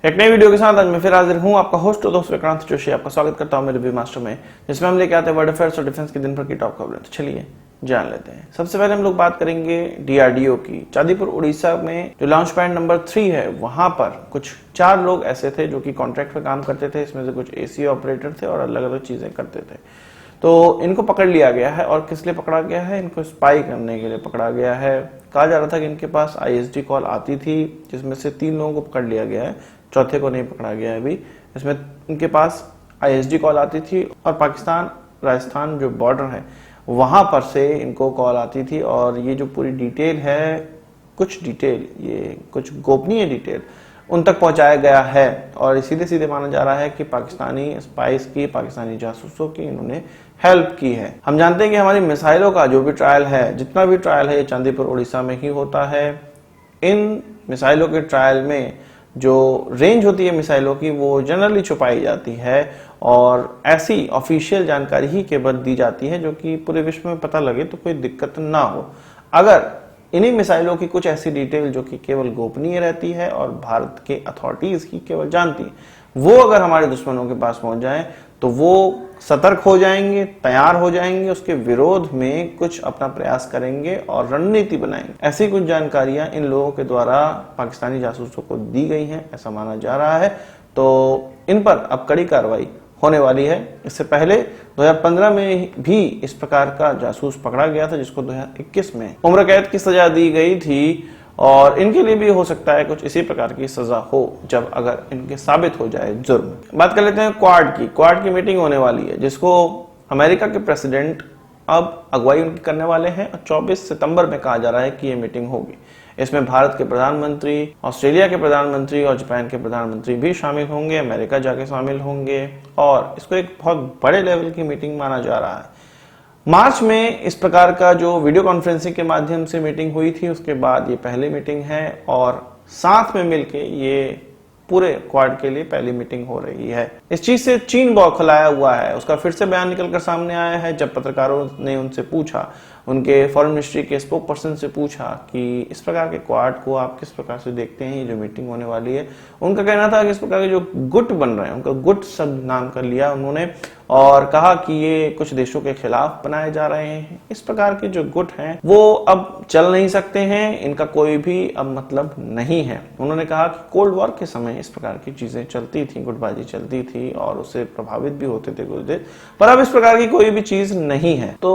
एक नई वीडियो के साथ आज मैं फिर हाजिर हूं। आपका होस्ट और दोस्त विक्रांत जोशी आपका स्वागत करता हूं मेरे रिव्यू मास्टर में, जिसमें हम लेके आते हैं वर्ल्ड अफेयर्स और डिफेंस की दिन भर की टॉप खबरें। तो चलिए जान लेते हैं। सबसे पहले हम लोग बात करेंगे डीआरडीओ की। चांदीपुर उड़ीसा में जो लॉन्च पैड नंबर 3 है, वहां पर कुछ 4 लोग ऐसे थे जो कि कॉन्ट्रैक्ट पे काम करते थे। इसमें से कुछ एसी ऑपरेटर थे और अलग अलग चीजें करते थे। तो इनको पकड़ लिया गया है। और किस लिए पकड़ा गया है? इनको स्पाई करने के लिए पकड़ा गया है। कहा जा रहा था कि इनके पास आईएसडी कॉल आती थी, जिसमें से 3 लोगों को पकड़ लिया गया है, चौथे को नहीं पकड़ा गया है अभी। इसमें इनके पास आईएसडी कॉल आती थी और पाकिस्तान राजस्थान जो बॉर्डर है वहां पर से इनको कॉल आती थी। और ये जो पूरी डिटेल है, कुछ गोपनीय डिटेल उन तक पहुंचाया गया है। और सीधे सीधे माना जा रहा है कि पाकिस्तानी स्पाइस की, पाकिस्तानी जासूसों की इन्होंने हेल्प की है। हम जानते हैं कि हमारी मिसाइलों का जो भी ट्रायल है, जितना भी ट्रायल है, ये चांदीपुर उड़ीसा में ही होता है। इन मिसाइलों के ट्रायल में जो रेंज होती है मिसाइलों की, वो जनरली छुपाई जाती है और ऐसी ऑफिशियल जानकारी ही केवल दी जाती है जो कि पूरे विश्व में पता लगे तो कोई दिक्कत ना हो। अगर इन्हीं मिसाइलों की कुछ ऐसी डिटेल जो कि केवल गोपनीय रहती है और भारत के अथॉरिटीज ही केवल जानती है, वो अगर हमारे दुश्मनों के पास पहुंच जाए तो वो सतर्क हो जाएंगे, तैयार हो जाएंगे, उसके विरोध में कुछ अपना प्रयास करेंगे और रणनीति बनाएंगे। ऐसी कुछ जानकारियां इन लोगों के द्वारा पाकिस्तानी जासूसों को दी गई हैं, ऐसा माना जा रहा है। तो इन पर अब कड़ी कार्रवाई होने वाली है। इससे पहले 2015 में भी इस प्रकार का जासूस पकड़ा गया था, जिसको 2021 में उम्र कैद की सजा दी गई थी। और इनके लिए भी हो सकता है कुछ इसी प्रकार की सजा हो, जब अगर इनके साबित हो जाए जुर्म। बात कर लेते हैं क्वाड की मीटिंग होने वाली है, जिसको अमेरिका के प्रेसिडेंट अब अगुवाई उनकी करने वाले हैं। 24 सितंबर में कहा जा रहा है कि ये मीटिंग होगी। इसमें भारत के प्रधानमंत्री, ऑस्ट्रेलिया के प्रधानमंत्री और जापान के प्रधानमंत्री भी शामिल होंगे, अमेरिका जाके शामिल होंगे। और इसको एक बहुत बड़े लेवल की मीटिंग माना जा रहा है। मार्च में इस प्रकार का जो वीडियो कॉन्फ्रेंसिंग के माध्यम से मीटिंग हुई थी, उसके बाद ये पहली मीटिंग है और साथ में मिलके ये पूरे क्वाड के लिए पहली मीटिंग हो रही है। इस चीज से चीन बौखलाया हुआ है। उसका फिर से बयान निकलकर सामने आया है, जब पत्रकारों ने उनसे पूछा, उनके फॉरेन मिनिस्ट्री के स्पोक पर्सन से पूछा कि इस प्रकार के क्वाड को आप किस प्रकार से देखते हैं, ये जो मीटिंग होने वाली है। उनका कहना था कि इस प्रकार के जो गुट बन रहे हैं, उनका गुट शब्द नाम कर लिया उन्होंने और कहा कि ये कुछ देशों के खिलाफ बनाए जा रहे हैं। इस प्रकार के जो गुट हैं वो अब चल नहीं सकते हैं, इनका कोई भी अब मतलब नहीं है। उन्होंने कहा कि कोल्ड वॉर के समय इस प्रकार की चीजें चलती थी, गुटबाजी चलती थी और उससे प्रभावित भी होते थे कुछ देश, पर अब इस प्रकार की कोई भी चीज नहीं है। तो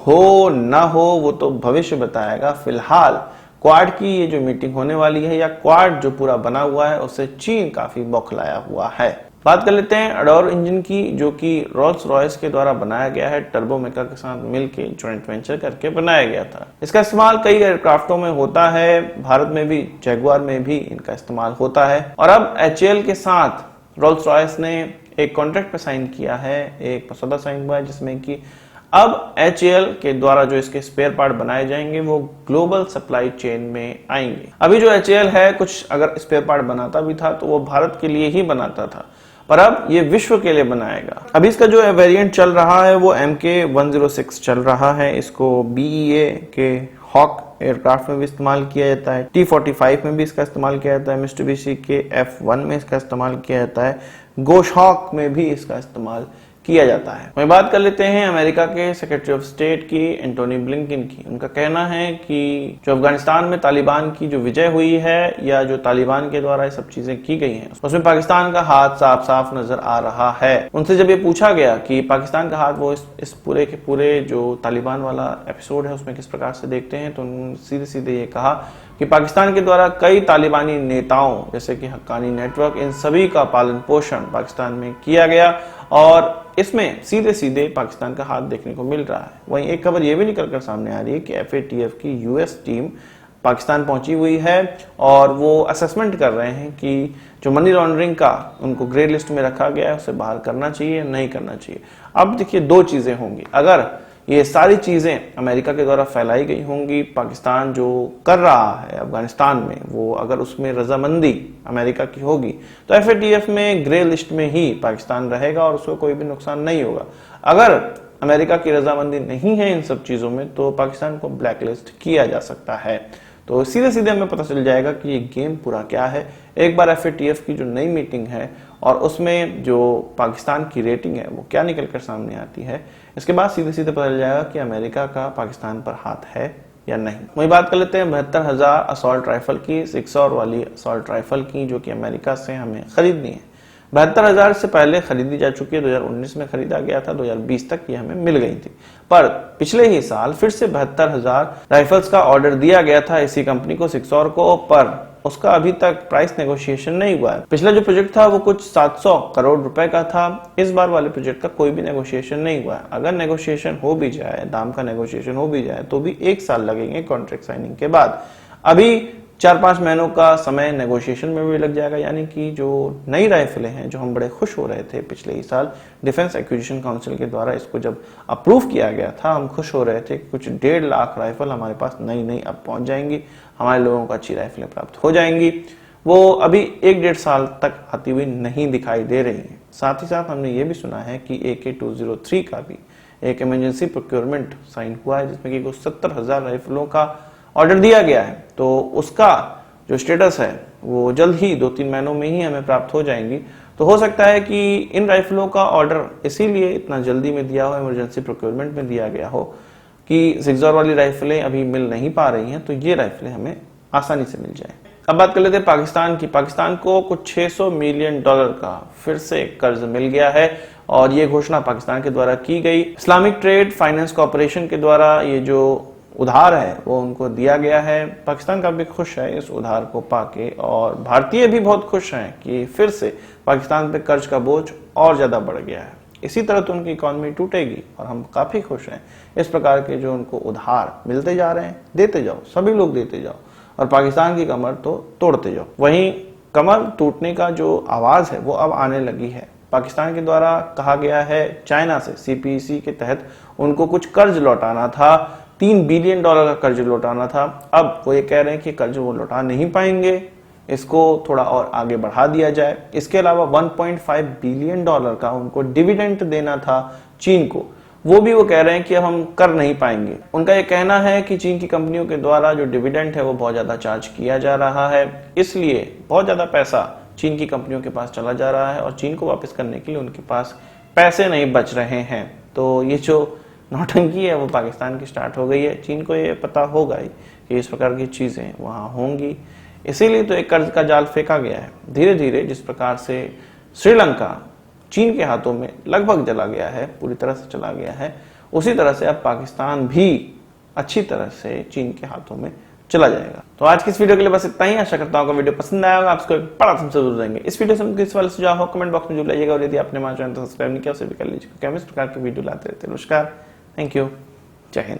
हो ना हो वो तो भविष्य बताएगा। फिलहाल क्वाड की ये जो मीटिंग होने वाली है, या क्वाड जो पूरा बना हुआ है, उससे चीन काफी बौखलाया हुआ है। बात कर लेते हैं अडोर इंजन की, जो कि रोल्स रॉयस के द्वारा बनाया गया है। टर्बो मेका के साथ मिलकर जॉइंट वेंचर करके बनाया गया था। इसका इस्तेमाल कई एयरक्राफ्टों में होता है, भारत में भी, जैगुआर में भी इनका इस्तेमाल होता है। और अब एचएएल के साथ रोल्स रॉयस ने एक कॉन्ट्रैक्ट पे साइन किया है, एक मसौदा साइन हुआ है, जिसमें कि अब एचएएल के द्वारा जो इसके स्पेयर पार्ट बनाए जाएंगे वो ग्लोबल सप्लाई चेन में आएंगे। अभी जो एचएएल है, कुछ अगर स्पेयर पार्ट बनाता भी था तो वो भारत के लिए ही बनाता था, पर अब ये विश्व के लिए बनाएगा। अभी इसका जो वेरिएंट चल रहा है वो MK106 चल रहा है। इसको BEA के हॉक एयरक्राफ्ट में भी इस्तेमाल किया जाता है, T-45 में भी इसका इस्तेमाल किया जाता है, मित्सुबिशी के F1 में इसका इस्तेमाल किया जाता है, गोशहॉक में भी इसका इस्तेमाल किया जाता है। वहीं बात कर लेते हैं अमेरिका के सेक्रेटरी ऑफ स्टेट की, एंटोनी ब्लिंकन की। उनका कहना है कि जो अफगानिस्तान में तालिबान की जो विजय हुई है, या जो तालिबान के द्वारा ये सब चीजें की गई हैं, उसमें पाकिस्तान का हाथ साफ साफ नजर आ रहा है। उनसे जब ये पूछा गया कि पाकिस्तान का हाथ वो इस पूरे के पूरे जो तालिबान वाला एपिसोड है उसमें किस प्रकार से देखते हैं, तो उन्होंने सीधे सीधे ये कहा कि पाकिस्तान के द्वारा कई तालिबानी नेताओं जैसे कि हक्कानी नेटवर्क, इन सभी का पालन पोषण पाकिस्तान में किया गया और इसमें सीधे सीधे पाकिस्तान का हाथ देखने को मिल रहा है। वहीं एक खबर यह भी निकल कर सामने आ रही है कि FATF की US टीम पाकिस्तान पहुंची हुई है और वो असेसमेंट कर रहे हैं कि जो मनी लॉन्ड्रिंग का उनको ग्रे लिस्ट में रखा गया है उसे बाहर करना चाहिए, नहीं करना चाहिए। अब देखिए, 2 चीजें होंगी। अगर ये सारी चीजें अमेरिका के द्वारा फैलाई गई होंगी, पाकिस्तान जो कर रहा है अफगानिस्तान में, वो अगर उसमें रजामंदी अमेरिका की होगी तो FATF में ग्रे लिस्ट में ही पाकिस्तान रहेगा और उसको कोई भी नुकसान नहीं होगा। अगर अमेरिका की रजामंदी नहीं है इन सब चीजों में, तो पाकिस्तान को ब्लैक लिस्ट किया जा सकता है। तो सीधे सीधे हमें पता चल जाएगा कि ये गेम पूरा क्या है। एक बार FATF की जो नई मीटिंग है और उसमें जो पाकिस्तान की रेटिंग है वो क्या निकल कर सामने आती है, इसके बाद सीधे सीधे पता चल जाएगा कि अमेरिका का पाकिस्तान पर हाथ है या नहीं। वही बात कर लेते हैं 72,000 असॉल्ट राइफल की, 6 वाली असॉल्ट राइफल की, जो कि अमेरिका से हमें खरीदनी है। 72,000 से पहले खरीदी जा चुकी है, 2019 में खरीदा गया था, 2020 तक ये हमें मिल गई थी। पर पिछले ही साल फिर से 72,000 राइफल्स का ऑर्डर दिया गया था इसी कंपनी को, 6 को, पर उसका अभी तक प्राइस नेगोशिएशन नहीं हुआ है। पिछला जो प्रोजेक्ट था वो कुछ 700 करोड़ रुपए का था। इस बार वाले प्रोजेक्ट का कोई भी नेगोशिएशन नहीं हुआ है। अगर नेगोशिएशन हो भी जाए, दाम का नेगोशिएशन हो भी जाए, तो भी 1 साल लगेंगे कॉन्ट्रैक्ट साइनिंग के बाद। अभी 4-5 महीनों का समय नेगोशिएशन में भी लग जाएगा। यानी कि जो नई राइफलें हैं, जो हम बड़े खुश हो रहे थे पिछले ही साल डिफेंस एक्विजिशन काउंसिल के द्वारा इसको जब अप्रूव किया गया था, हम खुश हो रहे थे कि कुछ 1.5 लाख राइफल हमारे पास नई अब पहुंच जाएंगी, हमारे लोगों को अच्छी राइफलें प्राप्त हो जाएंगी। वो अभी 1-1.5 साल तक आती हुई नहीं दिखाई दे रही है। साथ ही साथ हमने ये भी सुना है कि AK-203 का भी एक इमरजेंसी प्रोक्योरमेंट साइन हुआ है, जिसमें कि कुछ 70,000 राइफलों का ऑर्डर दिया गया है। तो उसका जो स्टेटस है वो जल्द ही 2-3 महीनों में ही हमें प्राप्त हो जाएंगी। तो हो सकता है कि इन राइफलों का ऑर्डर इसीलिए इतना जल्दी में दिया हो, इमरजेंसी प्रोक्योरमेंट में दिया गया हो कि 6 वाली राइफलें अभी मिल नहीं पा रही हैं, तो ये राइफलें हमें आसानी से मिल जाए। अब बात कर लेते हैं पाकिस्तान की। पाकिस्तान को कुछ $600 मिलियन का फिर से कर्ज मिल गया है और ये घोषणा पाकिस्तान के द्वारा की गई। इस्लामिक ट्रेड फाइनेंस कॉर्पोरेशन के द्वारा ये जो उधार है वो उनको दिया गया है। पाकिस्तान काफी खुश है इस उधार को पाके और भारतीय भी बहुत खुश हैं कि फिर से पाकिस्तान पे कर्ज का बोझ और ज्यादा बढ़ गया है। इसी तरह तो उनकी इकोनॉमी टूटेगी और हम काफी खुश हैं। इस प्रकार के जो उनको उधार मिलते जा रहे हैं, देते जाओ, सभी लोग देते जाओ और पाकिस्तान की कमर तो तोड़ते जाओ। वहीं कमर टूटने का जो आवाज है वो अब आने लगी है। पाकिस्तान के द्वारा कहा गया है चाइना से CPEC के तहत उनको कुछ कर्ज लौटाना था, $3 बिलियन का कर्ज लौटाना था। अब वो ये कह रहे हैं कि कर्ज वो लौटा नहीं पाएंगे, इसको थोड़ा और आगे बढ़ा दिया जाए। इसके अलावा $1.5 बिलियन का उनको डिविडेंड देना था चीन को, वो भी वो कह रहे हैं कि अब हम कर नहीं पाएंगे। उनका ये कहना है कि चीन की कंपनियों के द्वारा जो डिविडेंड है वो बहुत ज्यादा चार्ज किया जा रहा है, इसलिए बहुत ज्यादा पैसा चीन की कंपनियों के पास चला जा रहा है और चीन को वापस करने के लिए उनके पास पैसे नहीं बच रहे हैं। तो ये जो नौटंकी है वो पाकिस्तान की स्टार्ट हो गई है। चीन को ये पता होगा ही कि इस प्रकार की चीजें वहां होंगी, इसीलिए तो एक कर्ज का जाल फेंका गया है। धीरे धीरे जिस प्रकार से श्रीलंका चीन के हाथों में लगभग चला गया है, पूरी तरह से चला गया है, उसी तरह से अब पाकिस्तान भी अच्छी तरह से चीन के हाथों में चला जाएगा। तो आज की इस वीडियो के लिए बस इतना ही। आशा करता हूँ वीडियो पसंद आया होगा, आपको एक बड़ा thumbs up जरूर देंगे। इस वीडियो से किस वाले सुझाव हो कमेंट बॉक्स में जरूर लाइएगा और यदि आपने हमारा चैनल सब्सक्राइब नहीं किया उसे भी कर लीजिए, क्योंकि हम इस प्रकार की वीडियो लाते रहते हैं। नमस्कार, थैंक यू, जय हिंद।